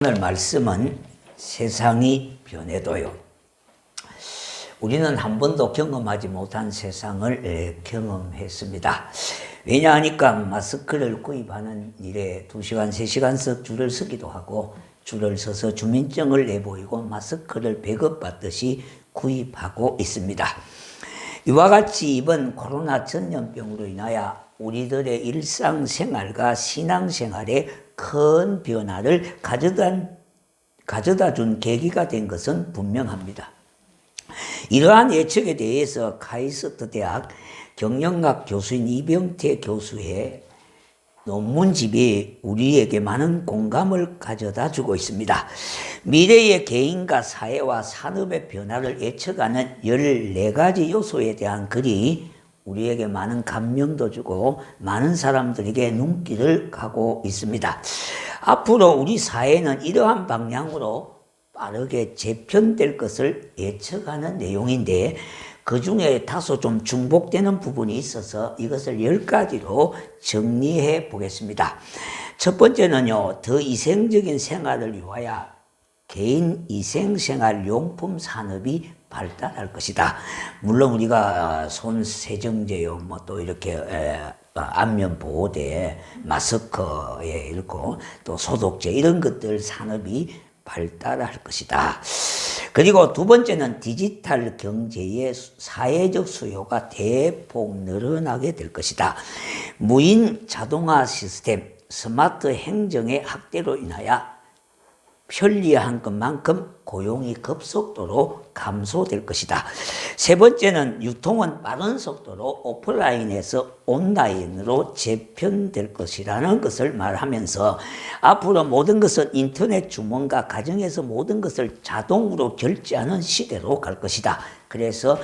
오늘 말씀은 세상이 변해도요. 우리는 한 번도 경험하지 못한 세상을 경험했습니다. 왜냐하니까 마스크를 구입하는 일에 2시간, 3시간씩 줄을 서기도 하고 줄을 서서 주민증을 내보이고 마스크를 배급받듯이 구입하고 있습니다. 이와 같이 이번 코로나 전염병으로 인하여 우리들의 일상생활과 신앙생활에 큰 변화를 가져다 준 계기가 된 것은 분명합니다. 이러한 예측에 대해서 카이스트 대학 경영학 교수인 이병태 교수의 논문집이 우리에게 많은 공감을 가져다 주고 있습니다. 미래의 개인과 사회와 산업의 변화를 예측하는 14가지 요소에 대한 글이 우리에게 많은 감명도 주고 많은 사람들에게 눈길을 가고 있습니다. 앞으로 우리 사회는 이러한 방향으로 빠르게 재편될 것을 예측하는 내용인데 그 중에 다소 좀 중복되는 부분이 있어서 이것을 10가지로 정리해 보겠습니다. 첫 번째는요, 더 이생적인 생활을 위하여 개인 이생생활 용품 산업이 발달할 것이다. 물론 우리가 손 세정제요, 또 이렇게 안면 보호대, 마스크에 이렇고 또 소독제 이런 것들 산업이 발달할 것이다. 그리고 두 번째는 디지털 경제의 사회적 수요가 대폭 늘어나게 될 것이다. 무인 자동화 시스템, 스마트 행정의 확대로 인하여 편리한 것만큼 고용이 급속도로 감소될 것이다. 세 번째는 유통은 빠른 속도로 오프라인에서 온라인으로 재편될 것이라는 것을 말하면서 앞으로 모든 것은 인터넷 주문과 가정에서 모든 것을 자동으로 결제하는 시대로 갈 것이다. 그래서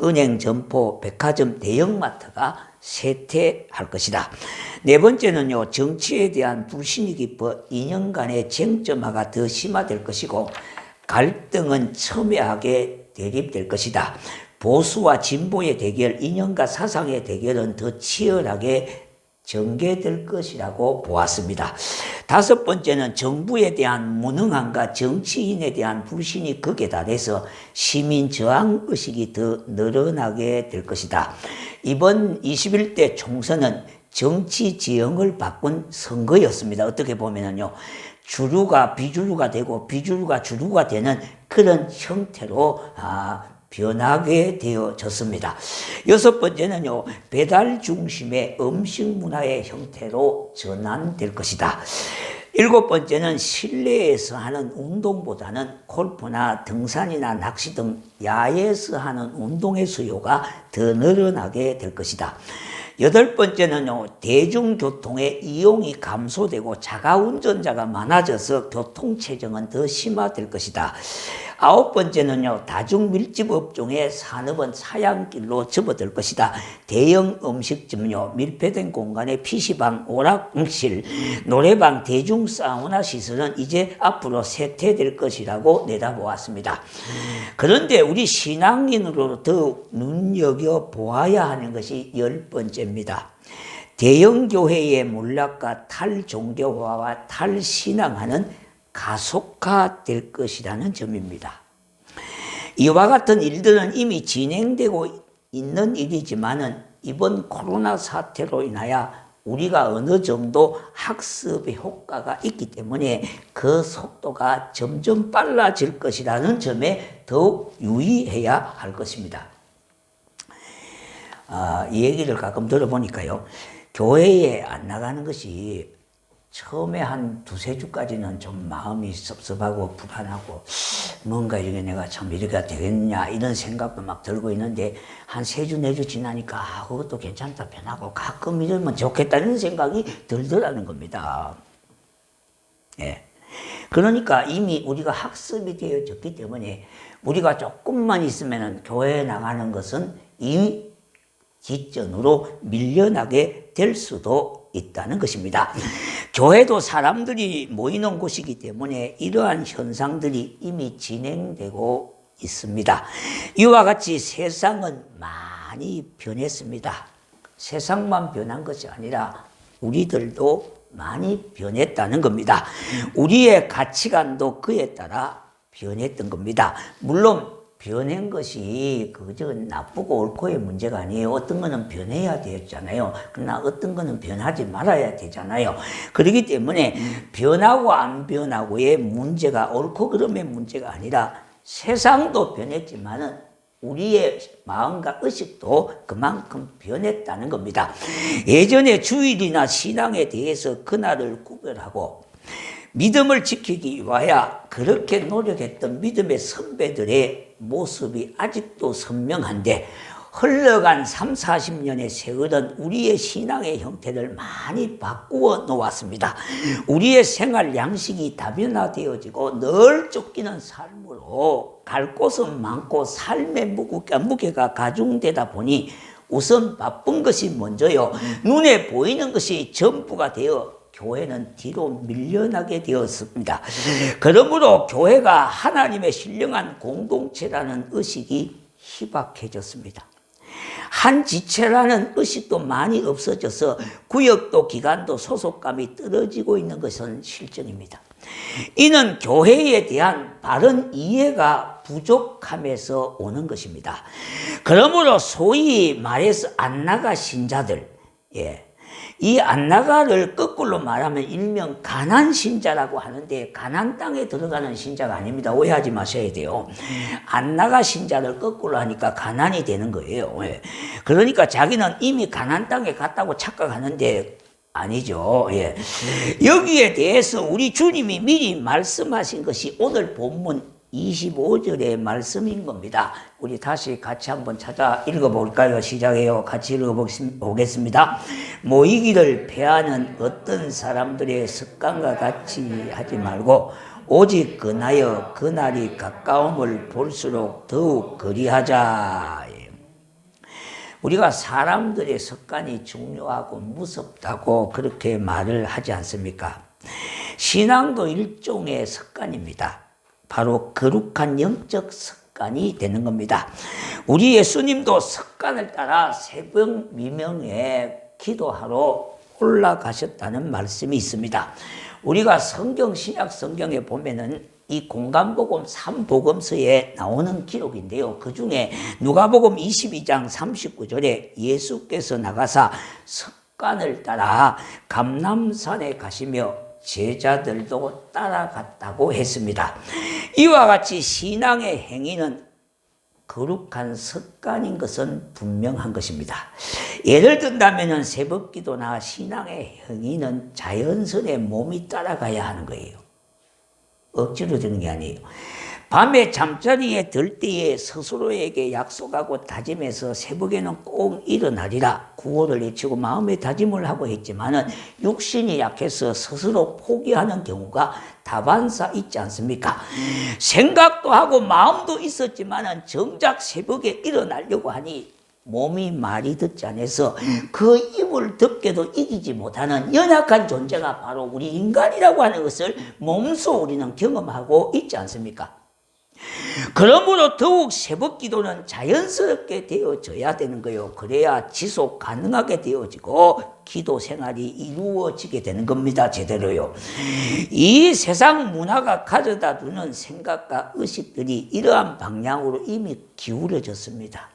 은행, 점포, 백화점, 대형마트가 쇠퇴할 것이다. 네 번째는요, 정치에 대한 불신이 깊어 이념간의 쟁점화가 더 심화될 것이고 갈등은 첨예하게 대립될 것이다. 보수와 진보의 대결, 이념과 사상의 대결은 더 치열하게 전개될 것이라고 보았습니다. 다섯 번째는 정부에 대한 무능함과 정치인에 대한 불신이 극에 달해서 시민 저항 의식이 더 늘어나게 될 것이다. 이번 21대 총선은 정치 지형을 바꾼 선거였습니다. 어떻게 보면요, 주류가 비주류가 되고 비주류가 주류가 되는 그런 형태로 변하게 되어졌습니다. 여섯 번째는요, 배달 중심의 음식 문화의 형태로 전환될 것이다. 일곱 번째는 실내에서 하는 운동보다는 골프나 등산이나 낚시 등 야외에서 하는 운동의 수요가 더 늘어나게 될 것이다. 여덟 번째는요, 대중교통의 이용이 감소되고 자가운전자가 많아져서 교통체증은 더 심화될 것이다. 아홉 번째는요, 다중밀집업종의 산업은 사양길로 접어들 것이다. 대형 음식점요, 밀폐된 공간의 PC방, 오락실, 노래방, 대중사우나 시설은 이제 앞으로 쇠퇴될 것이라고 내다보았습니다. 그런데 우리 신앙인으로 더욱 눈여겨보아야 하는 것이 10번째입니다. 대형교회의 몰락과 탈종교화와 탈신앙화는 가속화될 것이라는 점입니다. 이와 같은 일들은 이미 진행되고 있는 일이지만은 이번 코로나 사태로 인하여 우리가 어느 정도 학습의 효과가 있기 때문에 그 속도가 점점 빨라질 것이라는 점에 더욱 유의해야 할 것입니다. 이 얘기를 가끔 들어보니까요, 교회에 안 나가는 것이 처음에 한 2-3주까지는 좀 마음이 섭섭하고 불안하고 뭔가 이게 내가 참 이렇게 되겠냐 이런 생각도 막 들고 있는데 한 3주, 4주 지나니까 그것도 괜찮다 변하고 가끔 이러면 좋겠다는 생각이 들더라는 겁니다. 예. 그러니까 이미 우리가 학습이 되어졌기 때문에 우리가 조금만 있으면 교회에 나가는 것은 이미 뒷전으로 밀려나게 될 수도 있다는 것입니다. 교회도 사람들이 모이는 곳이기 때문에 이러한 현상들이 이미 진행되고 있습니다. 이와 같이 세상은 많이 변했습니다. 세상만 변한 것이 아니라 우리들도 많이 변했다는 겁니다. 우리의 가치관도 그에 따라 변했던 겁니다. 물론 변한 것이 그저 나쁘고 옳고의 문제가 아니에요. 어떤 거는 변해야 되잖아요. 그러나 어떤 거는 변하지 말아야 되잖아요. 그렇기 때문에 변하고 안 변하고의 문제가 옳고 그름의 문제가 아니라 세상도 변했지만은 우리의 마음과 의식도 그만큼 변했다는 겁니다. 예전에 주일이나 신앙에 대해서 그날을 구별하고 믿음을 지키기 위하여 그렇게 노력했던 믿음의 선배들의 모습이 아직도 선명한데 흘러간 30-40년의 세월은 우리의 신앙의 형태를 많이 바꾸어 놓았습니다. 우리의 생활 양식이 다변화되어지고 늘 쫓기는 삶으로 갈 곳은 많고 삶의 무게가 가중되다 보니 우선 바쁜 것이 먼저요. 눈에 보이는 것이 전부가 되어 교회는 뒤로 밀려나게 되었습니다. 그러므로 교회가 하나님의 신령한 공동체라는 의식이 희박해졌습니다. 한 지체라는 의식도 많이 없어져서 구역도 기관도 소속감이 떨어지고 있는 것은 실정입니다. 이는 교회에 대한 바른 이해가 부족함에서 오는 것입니다. 그러므로 소위 말해서 안나가 신자들, 이 안나가를 거꾸로 말하면 일명 가난 신자라고 하는데 가난 땅에 들어가는 신자가 아닙니다. 오해하지 마셔야 돼요. 안나가 신자를 거꾸로 하니까 가난이 되는 거예요. 그러니까 자기는 이미 가난 땅에 갔다고 착각하는데 아니죠. 여기에 대해서 우리 주님이 미리 말씀하신 것이 오늘 본문 25절의 말씀인 겁니다. 우리 다시 같이 한번 찾아 읽어볼까요? 시작해요. 같이 읽어보겠습니다. 모이기를 패하는 어떤 사람들의 습관과 같이 하지 말고 오직 그나여 그날이 가까움을 볼수록 더욱 그리하자. 우리가 사람들의 습관이 중요하고 무섭다고 그렇게 말을 하지 않습니까? 신앙도 일종의 습관입니다. 바로 거룩한 영적 습관이 되는 겁니다. 우리 예수님도 습관을 따라 새벽 미명에 기도하러 올라가셨다는 말씀이 있습니다. 우리가 신약 성경에 보면은 이 공간복음 3복음서에 나오는 기록인데요. 그 중에 누가복음 22장 39절에 예수께서 나가사 습관을 따라 감람산에 가시며 제자들도 따라갔다고 했습니다. 이와 같이 신앙의 행위는 거룩한 습관인 것은 분명한 것입니다. 예를 든다면 새벽기도나 신앙의 행위는 자연스레 몸이 따라가야 하는 거예요. 억지로 되는 게 아니에요. 밤에 잠자리에 들 때에 스스로에게 약속하고 다짐해서 새벽에는 꼭 일어나리라 구호를 외치고 마음의 다짐을 하고 했지만은 육신이 약해서 스스로 포기하는 경우가 다반사 있지 않습니까? 생각도 하고 마음도 있었지만은 정작 새벽에 일어나려고 하니 몸이 말이 듣지 않아서 그 입을 덮게도 이기지 못하는 연약한 존재가 바로 우리 인간이라고 하는 것을 몸소 우리는 경험하고 있지 않습니까? 그러므로 더욱 새벽 기도는 자연스럽게 되어져야 되는 거예요. 그래야 지속 가능하게 되어지고 기도 생활이 이루어지게 되는 겁니다. 제대로요. 이 세상 문화가 가져다 두는 생각과 의식들이 이러한 방향으로 이미 기울어졌습니다.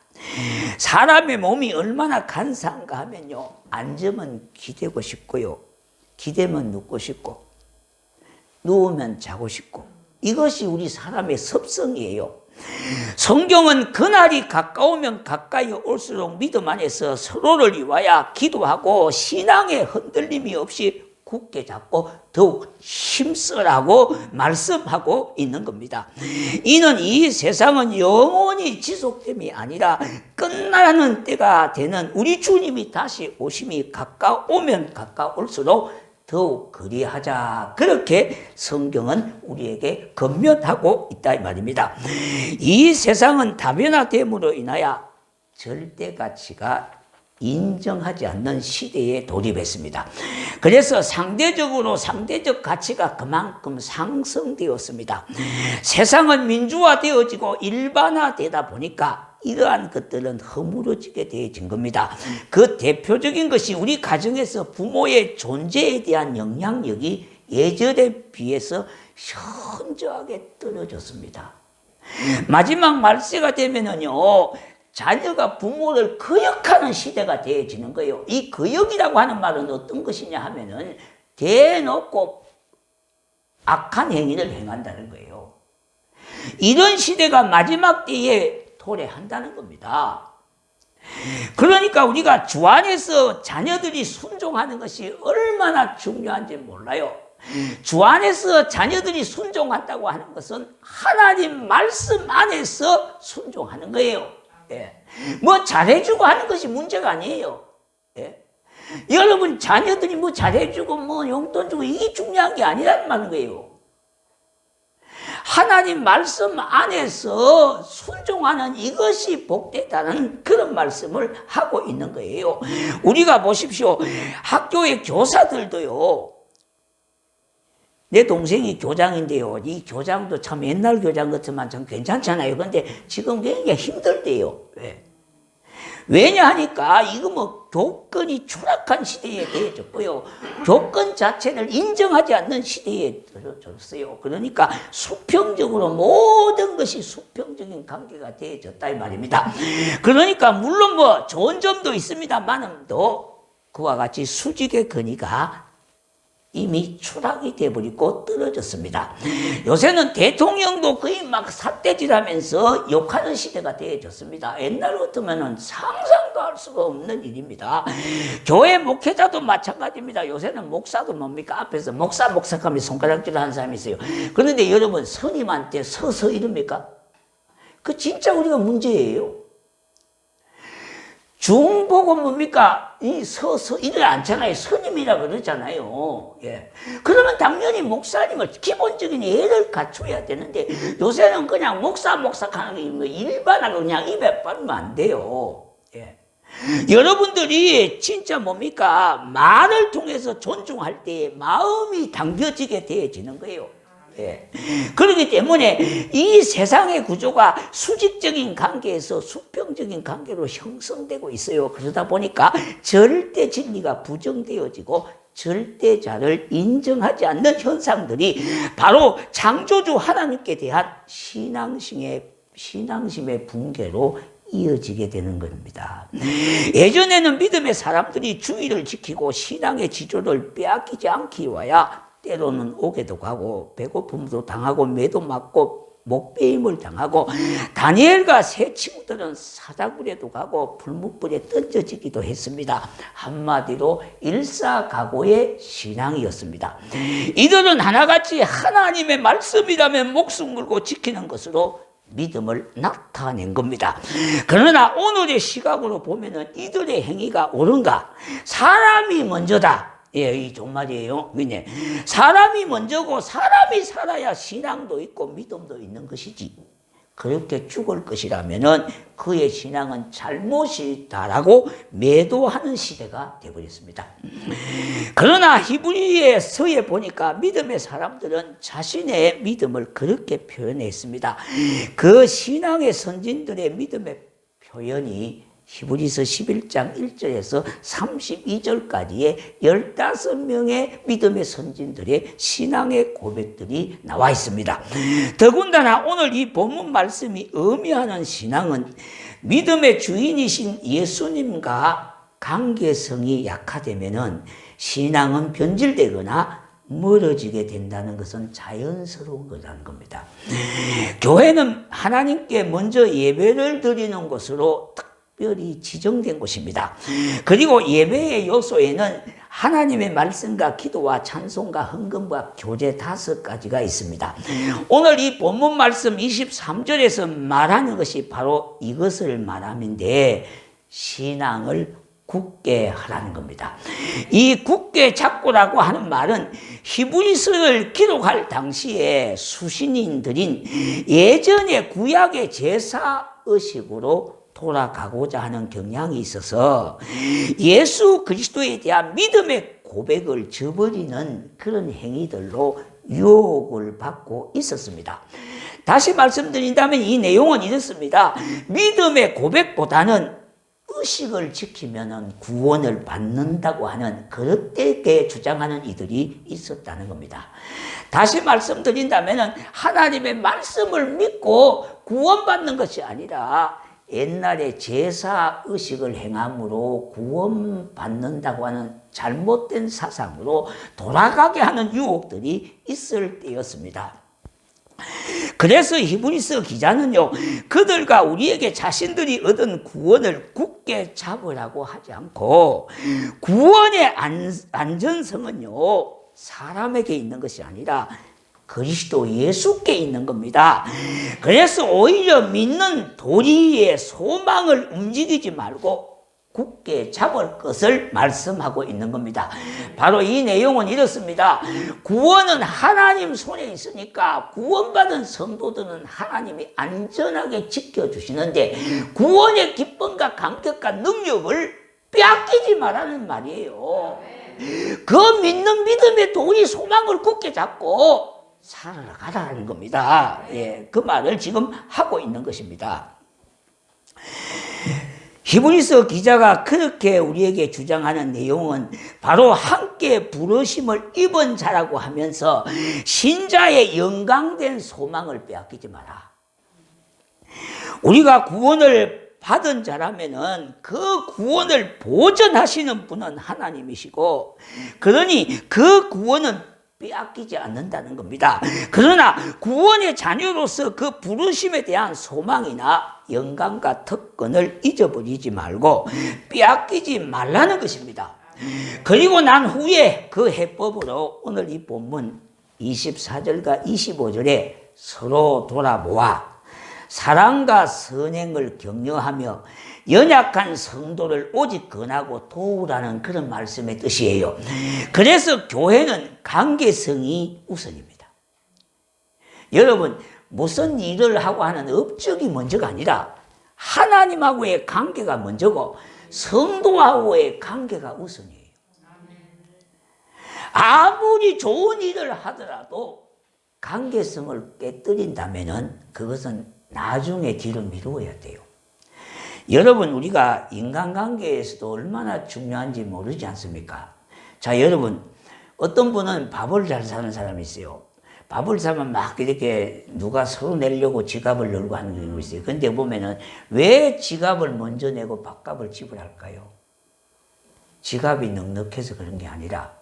사람의 몸이 얼마나 간사한가 하면요. 앉으면 기대고 싶고요. 기대면 눕고 싶고 누우면 자고 싶고 이것이 우리 사람의 습성이에요. 성경은 그날이 가까우면 가까이 올수록 믿음 안에서 서로를 위하여 기도하고 신앙의 흔들림이 없이 굳게 잡고 더욱 힘쓰라고 말씀하고 있는 겁니다. 이는 이 세상은 영원히 지속됨이 아니라 끝나는 때가 되는 우리 주님이 다시 오심이 가까우면 가까울수록 더욱 그리하자. 그렇게 성경은 우리에게 권면하고 있다 이 말입니다. 이 세상은 다변화됨으로 인하여 절대 가치가 인정하지 않는 시대에 돌입했습니다. 그래서 상대적 가치가 그만큼 상승되었습니다. 세상은 민주화되어지고 일반화되다 보니까 이러한 것들은 허물어지게 되어진 겁니다. 그 대표적인 것이 우리 가정에서 부모의 존재에 대한 영향력이 예전에 비해서 현저하게 떨어졌습니다. 마지막 말세가 되면은요, 자녀가 부모를 거역하는 시대가 되어지는 거예요. 이 거역이라고 하는 말은 어떤 것이냐 하면은 대놓고 악한 행위를 행한다는 거예요. 이런 시대가 마지막 때에 도래한다는 겁니다. 그러니까 우리가 주 안에서 자녀들이 순종하는 것이 얼마나 중요한지 몰라요. 주 안에서 자녀들이 순종한다고 하는 것은 하나님 말씀 안에서 순종하는 거예요. 예. 뭐 잘해주고 하는 것이 문제가 아니에요. 예. 여러분 자녀들이 뭐 잘해주고 뭐 용돈 주고 이게 중요한 게 아니란 말인 거예요. 하나님 말씀 안에서 순종하는 이것이 복되다는 그런 말씀을 하고 있는 거예요. 우리가 보십시오. 학교의 교사들도요. 내 동생이 교장인데요. 이 교장도 참 옛날 교장 같지만 참 괜찮잖아요. 그런데 지금 굉장히 힘들대요. 왜? 왜냐 하니까 이거 뭐 교권이 추락한 시대에 대해졌고요. 교권 자체를 인정하지 않는 시대에 들어졌어요. 그러니까 수평적으로 모든 것이 수평적인 관계가 되어졌다 이 말입니다. 그러니까 물론 뭐 좋은 점도 있습니다만도 그와 같이 수직의 근위가 이미 추락이 돼버리고 떨어졌습니다. 요새는 대통령도 거의 막 삿대질하면서 욕하는 시대가 되어졌습니다. 옛날 같으면 상상도 할 수가 없는 일입니다. 교회 목회자도 마찬가지입니다. 요새는 목사도 뭡니까? 앞에서 목사하면 손가락질 하는 사람이 있어요. 그런데 여러분 스님한테 서서 이럽니까? 그 진짜 우리가 문제예요. 중보고 뭡니까? 이 서서 이를 않잖아요. 스님이라 그러잖아요. 예. 그러면 당연히 목사님을 기본적인 예를 갖춰야 되는데 요새는 그냥 목사 하는 게 일반화로 그냥 입에 빨면 안 돼요. 예. 여러분들이 진짜 뭡니까? 말을 통해서 존중할 때 마음이 당겨지게 되어지는 거예요. 예. 그렇기 때문에 이 세상의 구조가 수직적인 관계에서 수평적인 관계로 형성되고 있어요. 그러다 보니까 절대 진리가 부정되어지고 절대자를 인정하지 않는 현상들이 바로 창조주 하나님께 대한 신앙심의 붕괴로 이어지게 되는 겁니다. 예전에는 믿음의 사람들이 주의를 지키고 신앙의 지조를 빼앗기지 않기 위하여 때로는 옥에도 가고 배고픔도 당하고 매도 맞고 목베임을 당하고 다니엘과 세 친구들은 사자굴에도 가고 불뭇불에 던져지기도 했습니다. 한마디로 일사각오의 신앙이었습니다. 이들은 하나같이 하나님의 말씀이라면 목숨 걸고 지키는 것으로 믿음을 나타낸 겁니다. 그러나 오늘의 시각으로 보면은 이들의 행위가 옳은가? 사람이 먼저다. 예, 이 종말이에요. 왜냐? 사람이 먼저고 사람이 살아야 신앙도 있고 믿음도 있는 것이지. 그렇게 죽을 것이라면은 그의 신앙은 잘못이다라고 매도하는 시대가 되어버렸습니다. 그러나 히브리서에 보니까 믿음의 사람들은 자신의 믿음을 그렇게 표현했습니다. 그 신앙의 선진들의 믿음의 표현이 히브리서 11장 1절에서 32절까지의 15명의 믿음의 선진들의 신앙의 고백들이 나와 있습니다. 더군다나 오늘 이 본문 말씀이 의미하는 신앙은 믿음의 주인이신 예수님과 관계성이 약화되면은 신앙은 변질되거나 멀어지게 된다는 것은 자연스러운 거라는 겁니다. 교회는 하나님께 먼저 예배를 드리는 곳으로 특별히 지정된 곳입니다. 그리고 예배의 요소에는 하나님의 말씀과 기도와 찬송과 헌금과 교제 5가지가 있습니다. 오늘 이 본문 말씀 23절에서 말하는 것이 바로 이것을 말함인데 신앙을 굳게 하라는 겁니다. 이 굳게 잡고라고 하는 말은 히브리서를 기록할 당시에 수신인들인 예전의 구약의 제사의식으로 돌아가고자 하는 경향이 있어서 예수 그리스도에 대한 믿음의 고백을 저버리는 그런 행위들로 유혹을 받고 있었습니다. 다시 말씀드린다면 이 내용은 이렇습니다. 믿음의 고백보다는 의식을 지키면 구원을 받는다고 하는 그릇되게 주장하는 이들이 있었다는 겁니다. 다시 말씀드린다면 하나님의 말씀을 믿고 구원받는 것이 아니라 옛날에 제사 의식을 행함으로 구원받는다고 하는 잘못된 사상으로 돌아가게 하는 유혹들이 있을 때였습니다. 그래서 히브리서 기자는요, 그들과 우리에게 자신들이 얻은 구원을 굳게 잡으라고 하지 않고 구원의 안전성은요, 사람에게 있는 것이 아니라 그리스도 예수께 있는 겁니다. 그래서 오히려 믿는 도리의 소망을 움직이지 말고 굳게 잡을 것을 말씀하고 있는 겁니다. 바로 이 내용은 이렇습니다. 구원은 하나님 손에 있으니까 구원받은 성도들은 하나님이 안전하게 지켜주시는데 구원의 기쁨과 감격과 능력을 빼앗기지 말라는 말이에요. 그 믿는 믿음의 도리 소망을 굳게 잡고 살아가라는 겁니다. 예, 그 말을 지금 하고 있는 것입니다. 히브리서 기자가 그렇게 우리에게 주장하는 내용은 바로 함께 부르심을 입은 자라고 하면서 신자의 영광된 소망을 빼앗기지 마라. 우리가 구원을 받은 자라면은 그 구원을 보전하시는 분은 하나님이시고, 그러니 그 구원은 빼앗기지 않는다는 겁니다. 그러나 구원의 자녀로서 그 부르심에 대한 소망이나 영광과 특권을 잊어버리지 말고 빼앗기지 말라는 것입니다. 그리고 난 후에 그 해법으로 오늘 이 본문 24절과 25절에 서로 돌아보아 사랑과 선행을 격려하며 연약한 성도를 오직 권하고 도우라는 그런 말씀의 뜻이에요. 그래서 교회는 관계성이 우선입니다. 여러분, 무슨 일을 하고 하는 업적이 먼저가 아니라 하나님하고의 관계가 먼저고 성도하고의 관계가 우선이에요. 아무리 좋은 일을 하더라도 관계성을 깨뜨린다면 그것은 나중에 뒤로 미루어야 돼요. 여러분, 우리가 인간관계에서도 얼마나 중요한지 모르지 않습니까? 자, 여러분, 어떤 분은 밥을 잘 사는 사람이 있어요. 밥을 사면 막 이렇게 누가 서로 내려고 지갑을 열고 하는 경우가 있어요. 근데 보면은 왜 지갑을 먼저 내고 밥값을 지불할까요? 지갑이 넉넉해서 그런 게 아니라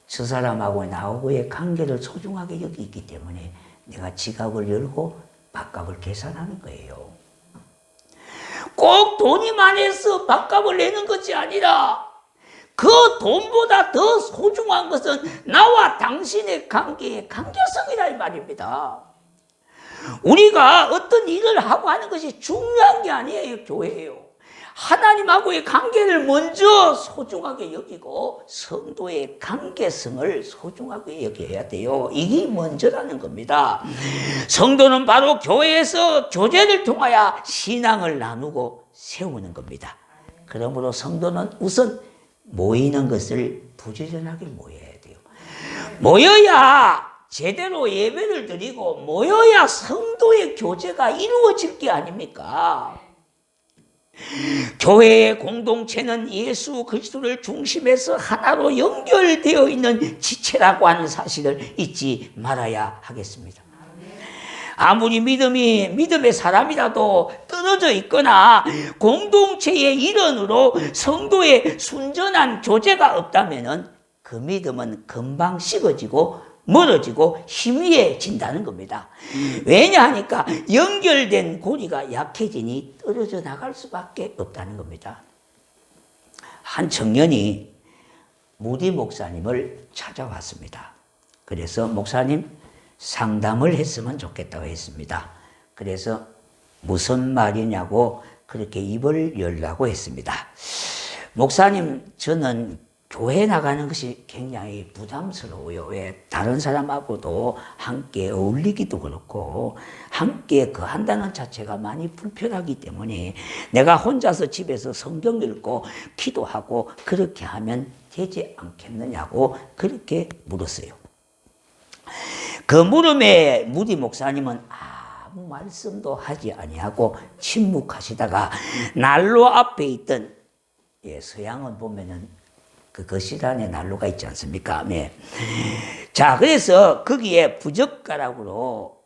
저 사람하고 나하고의 관계를 소중하게 여기기 때문에 내가 지갑을 열고 밥값을 계산하는 거예요. 꼭 돈이 많아서 밥값을 내는 것이 아니라 그 돈보다 더 소중한 것은 나와 당신의 관계의 관계성이라 이 말입니다. 우리가 어떤 일을 하고 하는 것이 중요한 게 아니에요. 교회예요. 하나님하고의 관계를 먼저 소중하게 여기고 성도의 관계성을 소중하게 여겨야 돼요. 이게 먼저라는 겁니다. 성도는 바로 교회에서 교제를 통하여 신앙을 나누고 세우는 겁니다. 그러므로 성도는 우선 모이는 것을 부지런하게 모여야 돼요. 모여야 제대로 예배를 드리고 모여야 성도의 교제가 이루어질 게 아닙니까? 교회의 공동체는 예수 그리스도를 중심에서 하나로 연결되어 있는 지체라고 하는 사실을 잊지 말아야 하겠습니다. 아무리 믿음의 사람이라도 떨어져 있거나 공동체의 일원으로 성도의 순전한 교제가 없다면 그 믿음은 금방 식어지고 멀어지고 희미해진다는 겁니다. 왜냐하니까 연결된 고리가 약해지니 떨어져 나갈 수밖에 없다는 겁니다. 한 청년이 무디 목사님을 찾아왔습니다. 그래서 목사님 상담을 했으면 좋겠다고 했습니다. 그래서 무슨 말이냐고 그렇게 입을 열라고 했습니다. 목사님, 저는 교회 나가는 것이 굉장히 부담스러워요. 왜? 다른 사람하고도 함께 어울리기도 그렇고 함께 한다는 자체가 많이 불편하기 때문에 내가 혼자서 집에서 성경 읽고 기도하고 그렇게 하면 되지 않겠느냐고 그렇게 물었어요. 그 물음에 무디 목사님은 아무 말씀도 하지 아니하고 침묵하시다가 난로 앞에 있던, 서양은 보면은 그 거실 안에 난로가 있지 않습니까? 네. 자, 그래서 거기에 부젓가락으로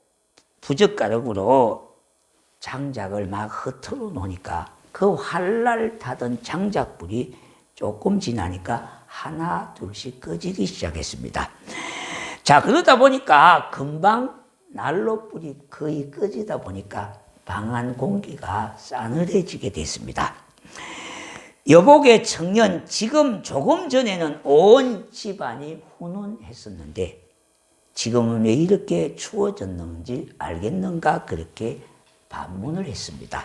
장작을 막 흩어 놓으니까 그 활날 타던 장작불이 조금 지나니까 하나 둘씩 꺼지기 시작했습니다. 자, 그러다 보니까 금방 난로불이 거의 꺼지다 보니까 방 안 공기가 싸늘해지게 됐습니다. 여복의 청년, 지금 조금 전에는 온 집안이 훈훈했었는데 지금은 왜 이렇게 추워졌는지 알겠는가 그렇게 반문을 했습니다.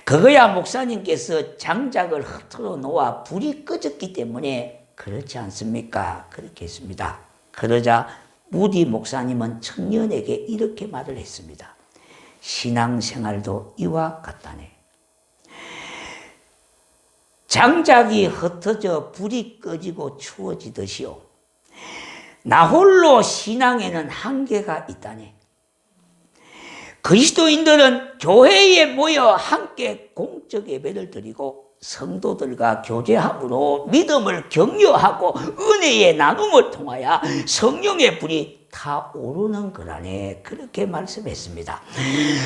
그거야 목사님께서 장작을 흩어 놓아 불이 꺼졌기 때문에 그렇지 않습니까? 그렇게 했습니다. 그러자 무디 목사님은 청년에게 이렇게 말을 했습니다. 신앙생활도 이와 같다네. 장작이 흩어져 불이 꺼지고 추워지듯이요. 나 홀로 신앙에는 한계가 있다네. 그리스도인들은 교회에 모여 함께 공적 예배를 드리고 성도들과 교제함으로 믿음을 격려하고 은혜의 나눔을 통하여 성령의 불이 타오르는 거라네. 그렇게 말씀했습니다.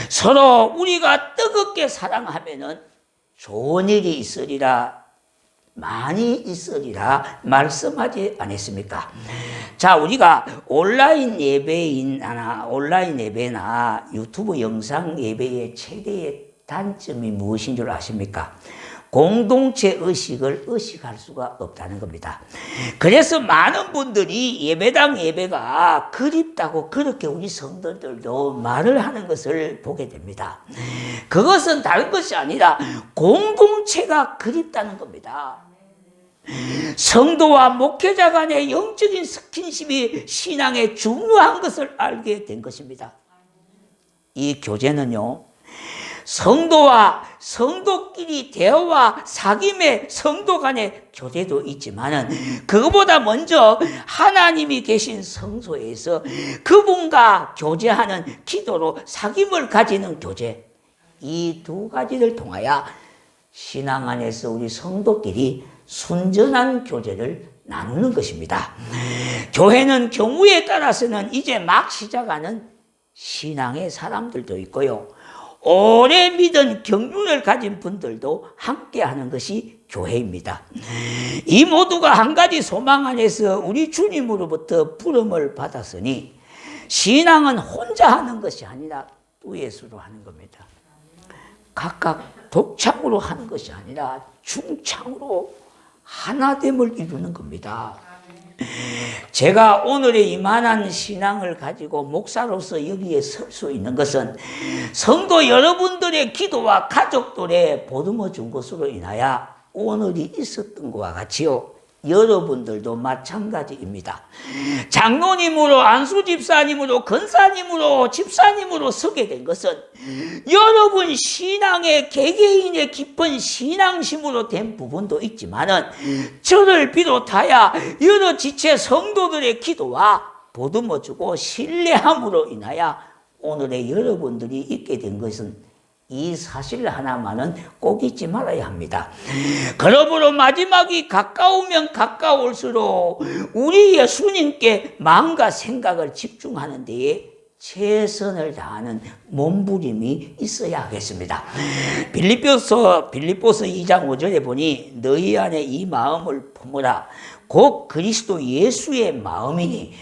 서로 우리가 뜨겁게 사랑하면은 좋은 일이 있으리라, 많이 있으리라 말씀하지 않았습니까? 자, 우리가 온라인 예배나 유튜브 영상 예배의 최대의 단점이 무엇인 줄 아십니까? 공동체 의식을 의식할 수가 없다는 겁니다. 그래서 많은 분들이 예배당 예배가 그립다고 그렇게 우리 성도들도 말을 하는 것을 보게 됩니다. 그것은 다른 것이 아니라 공동체가 그립다는 겁니다. 성도와 목회자 간의 영적인 스킨십이 신앙의 중요한 것을 알게 된 것입니다. 이 교제는요, 성도와 성도끼리 대화와 사귐의 성도 간의 교제도 있지만은 그것보다 먼저 하나님이 계신 성소에서 그분과 교제하는 기도로 사귐을 가지는 교제, 이 두 가지를 통하여 신앙 안에서 우리 성도끼리 순전한 교제를 나누는 것입니다. 교회는 경우에 따라서는 이제 막 시작하는 신앙의 사람들도 있고요, 오래 믿은 경륜을 가진 분들도 함께하는 것이 교회입니다. 이 모두가 한 가지 소망 안에서 우리 주님으로부터 부름을 받았으니 신앙은 혼자 하는 것이 아니라 듀엣으로 하는 겁니다. 각각 독창으로 하는 것이 아니라 중창으로 하나됨을 이루는 겁니다. 제가 오늘의 이만한 신앙을 가지고 목사로서 여기에 설 수 있는 것은 성도 여러분들의 기도와 가족들의 보듬어 준 것으로 인하여 오늘이 있었던 것과 같이요, 여러분들도 마찬가지입니다. 장로님으로, 안수집사님으로, 권사님으로, 집사님으로 서게 된 것은 여러분 신앙의 개개인의 깊은 신앙심으로 된 부분도 있지만은 저를 비롯하여 여러 지체 성도들의 기도와 보듬어주고 신뢰함으로 인하여 오늘의 여러분들이 있게 된 것은 이 사실 하나만은 꼭 잊지 말아야 합니다. 그러므로 마지막이 가까우면 가까울수록 우리 예수님께 마음과 생각을 집중하는 데에 최선을 다하는 몸부림이 있어야 하겠습니다. 빌립보서 2장 5절에 보니 너희 안에 이 마음을 품으라 곧 그리스도 예수의 마음이니,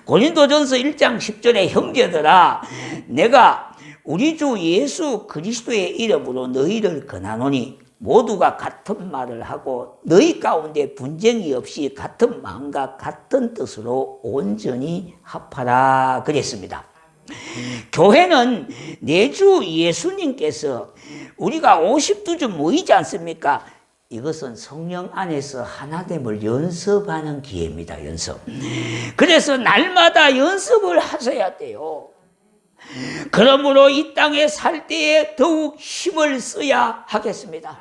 고린도전서 1장 10절에 형제들아 내가 우리 주 예수 그리스도의 이름으로 너희를 권하노니 모두가 같은 말을 하고 너희 가운데 분쟁이 없이 같은 마음과 같은 뜻으로 온전히 합하라 그랬습니다. 교회는 내 주 예수님께서 우리가 50두 모이지 않습니까? 이것은 성령 안에서 하나됨을 연습하는 기회입니다. 연습. 그래서 날마다 연습을 하셔야 돼요. 그러므로 이 땅에 살 때에 더욱 힘을 써야 하겠습니다.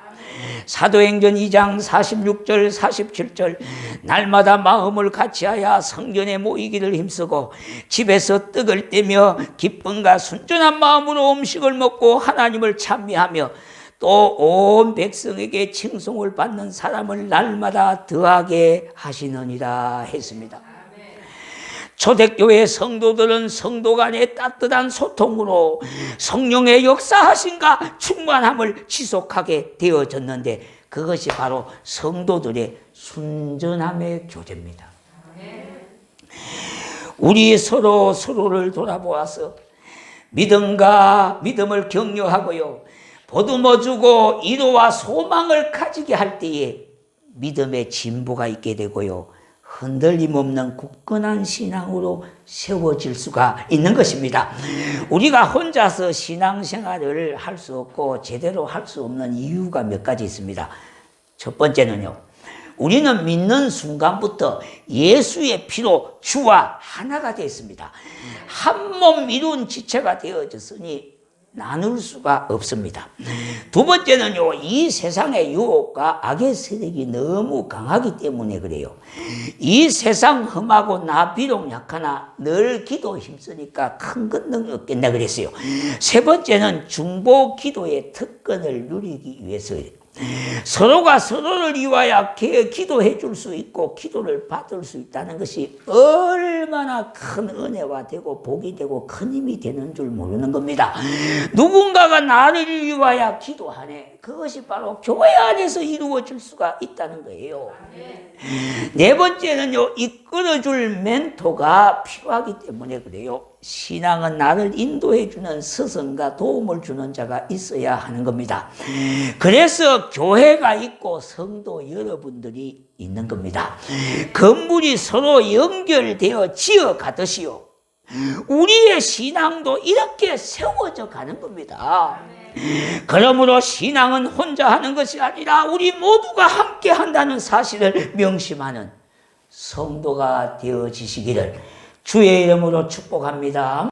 사도행전 2장 46절 47절 날마다 마음을 같이하여 성전에 모이기를 힘쓰고 집에서 떡을 떼며 기쁨과 순전한 마음으로 음식을 먹고 하나님을 찬미하며 또 온 백성에게 칭송을 받는 사람을 날마다 더하게 하시느니라 했습니다. 초대교회 성도들은 성도 간의 따뜻한 소통으로 성령의 역사하심과 충만함을 지속하게 되어졌는데 그것이 바로 성도들의 순전함의 교제입니다. 우리 서로를 돌아보아서 믿음을 격려하고요, 보듬어주고 위로와 소망을 가지게 할 때에 믿음의 진보가 있게 되고요, 흔들림 없는 굳건한 신앙으로 세워질 수가 있는 것입니다. 우리가 혼자서 신앙생활을 할 수 없고 제대로 할 수 없는 이유가 몇 가지 있습니다. 첫 번째는요, 우리는 믿는 순간부터 예수의 피로 주와 하나가 됐습니다. 한 몸 이룬 지체가 되어졌으니 나눌 수가 없습니다. 두 번째는요, 이 세상의 유혹과 악의 세력이 너무 강하기 때문에 그래요. 이 세상 험하고 나 비록 약하나 늘 기도 힘쓰니까 큰 권능 얻겠나 그랬어요. 세 번째는 중보 기도의 특권을 누리기 위해서예요. 서로가 서로를 위하여 기도해 줄 수 있고 기도를 받을 수 있다는 것이 얼마나 큰 은혜가 되고 복이 되고 큰 힘이 되는 줄 모르는 겁니다. 누군가가 나를 위하여 기도하네, 그것이 바로 교회 안에서 이루어질 수가 있다는 거예요. 네 번째는요, 이끌어줄 멘토가 필요하기 때문에 그래요. 신앙은 나를 인도해주는 스승과 도움을 주는 자가 있어야 하는 겁니다. 그래서 교회가 있고 성도 여러분들이 있는 겁니다. 건물이 서로 연결되어 지어가듯이요, 우리의 신앙도 이렇게 세워져 가는 겁니다. 그러므로 신앙은 혼자 하는 것이 아니라 우리 모두가 함께 한다는 사실을 명심하는 성도가 되어지시기를 주의 이름으로 축복합니다.